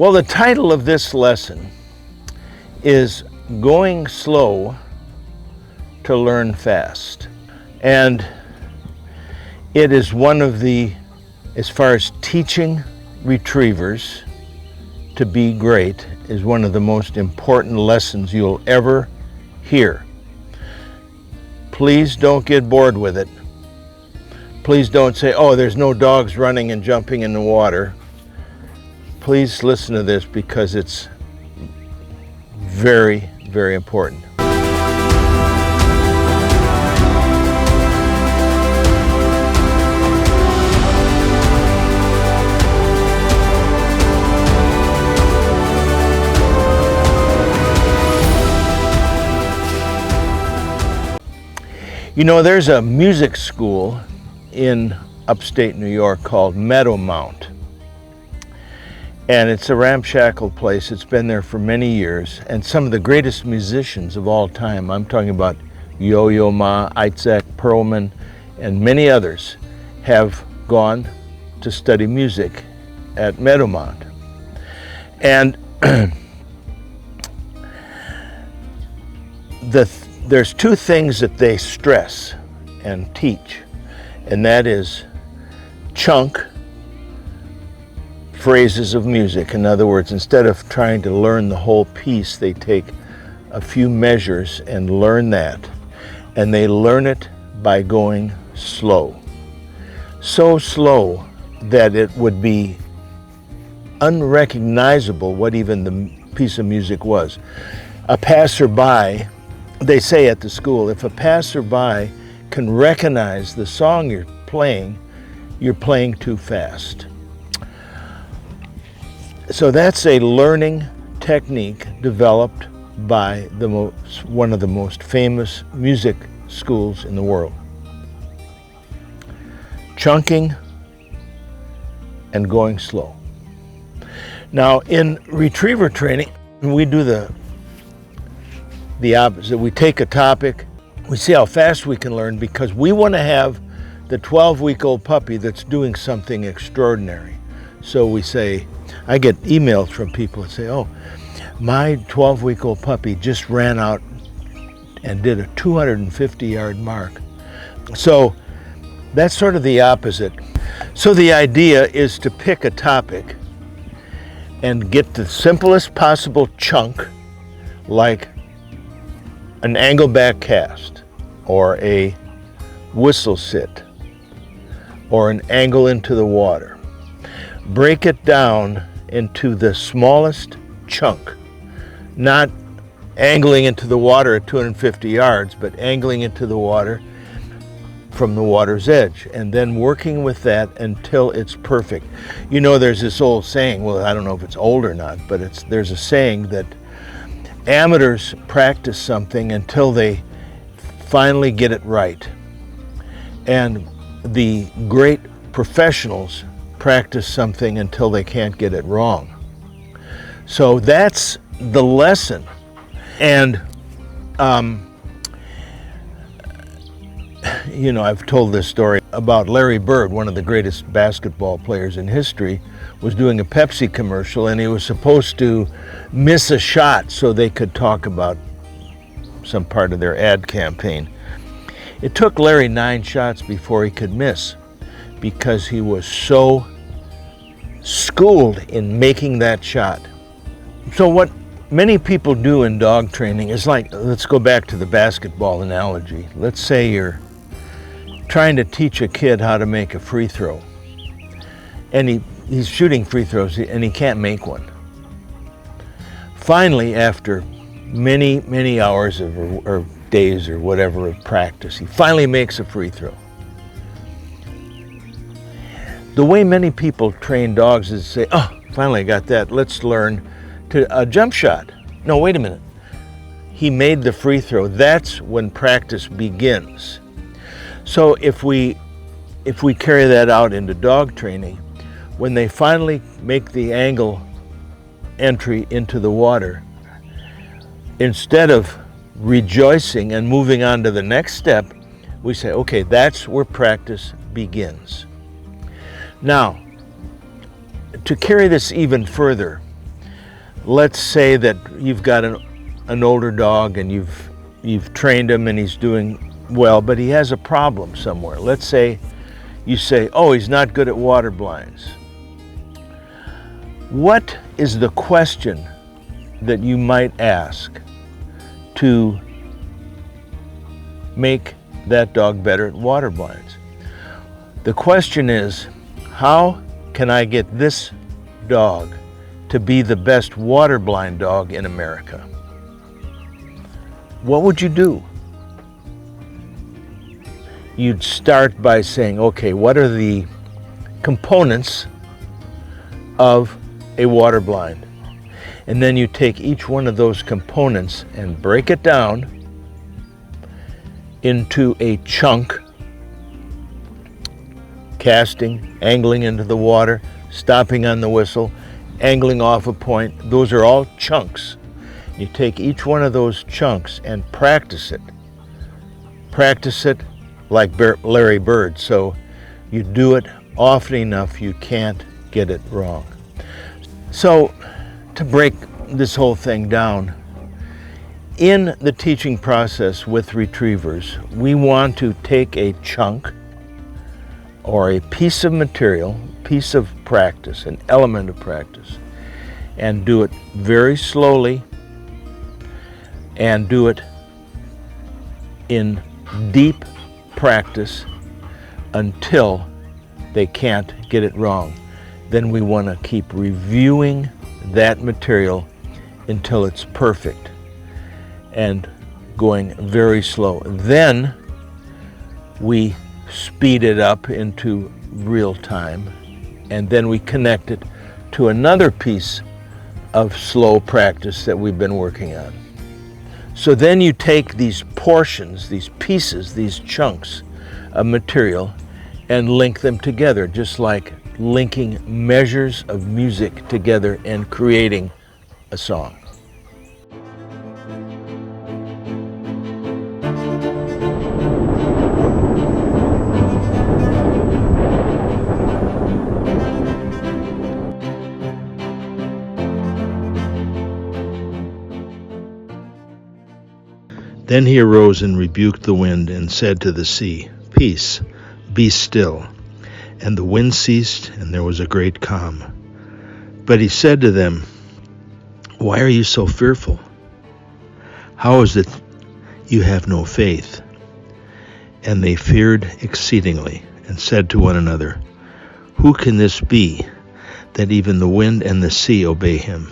Well, the title of this lesson is Going Slow to Learn Fast. And it is one of the, as far as teaching retrievers to be great, is one of the most important lessons you'll ever hear. Please don't get bored with it. Please don't say, oh, there's no dogs running and jumping in the water. Please listen to this because it's very, very important. You know, there's a music school in upstate New York called Meadowmount. And it's a ramshackle place. It's been there for many years. And some of the greatest musicians of all time, I'm talking about Yo-Yo Ma, Itzhak Perlman, and many others, have gone to study music at Meadowmount. And there's two things that they stress and teach, and that is chunk phrases of music. In other words, instead of trying to learn the whole piece, they take a few measures and learn that. And they learn it by going slow. So slow that it would be unrecognizable what even the piece of music was. A passerby, they say at the school, if a passerby can recognize the song you're playing too fast. So that's a learning technique developed by one of the most famous music schools in the world. Chunking and going slow. Now, in retriever training, we do the opposite. We take a topic, we see how fast we can learn, because we want to have the 12-week-old puppy that's doing something extraordinary. So we say, I get emails from people that say, oh, my 12-week-old puppy just ran out and did a 250-yard mark. So that's sort of the opposite. So the idea is to pick a topic and get the simplest possible chunk, like an angle back cast, or a whistle sit, or an angle into the water. Break it down into the smallest chunk, not angling into the water at 250 yards, but angling into the water from the water's edge, and then working with that until it's perfect. You know, there's this old saying, well, I don't know if it's old or not, but there's a saying that amateurs practice something until they finally get it right. And the great professionals practice something until they can't get it wrong. So that's the lesson. And, you know, I've told this story about Larry Bird, one of the greatest basketball players in history, was doing a Pepsi commercial, and he was supposed to miss a shot so they could talk about some part of their ad campaign. It took Larry 9 shots before he could miss, because he was so schooled in making that shot. So what many people do in dog training is, like, let's go back to the basketball analogy. Let's say you're trying to teach a kid how to make a free throw, and he's shooting free throws and he can't make one. Finally, after many, many hours or days or whatever of practice, he finally makes a free throw. The way many people train dogs is to say, oh, finally I got that, let's learn a jump shot. No, wait a minute. He made the free throw. That's when practice begins. So if we carry that out into dog training, when they finally make the angle entry into the water, instead of rejoicing and moving on to the next step, we say, okay, that's where practice begins. Now, to carry this even further, let's say that you've got an older dog and you've trained him and he's doing well, but he has a problem somewhere. Let's say you say, oh, he's not good at water blinds. What is the question that you might ask to make that dog better at water blinds? The question is, how can I get this dog to be the best water blind dog in America? What would you do? You'd start by saying, okay, what are the components of a water blind? And then you take each one of those components and break it down into a chunk: casting, angling into the water, stopping on the whistle, angling off a point. Those are all chunks. You take each one of those chunks and practice it. Practice it like Larry Bird, so you do it often enough you can't get it wrong. So to break this whole thing down, in the teaching process with retrievers, we want to take a chunk or a piece of material, piece of practice, an element of practice, and do it very slowly and do it in deep practice until they can't get it wrong. Then we want to keep reviewing that material until it's perfect and going very slow. Then we speed it up into real time, and then we connect it to another piece of slow practice that we've been working on. So then you take these portions, these pieces, these chunks of material and link them together, just like linking measures of music together and creating a song. Then he arose and rebuked the wind and said to the sea, Peace, be still. And the wind ceased, and there was a great calm. But he said to them, Why are you so fearful? How is it you have no faith? And they feared exceedingly, and said to one another, Who can this be, that even the wind and the sea obey him?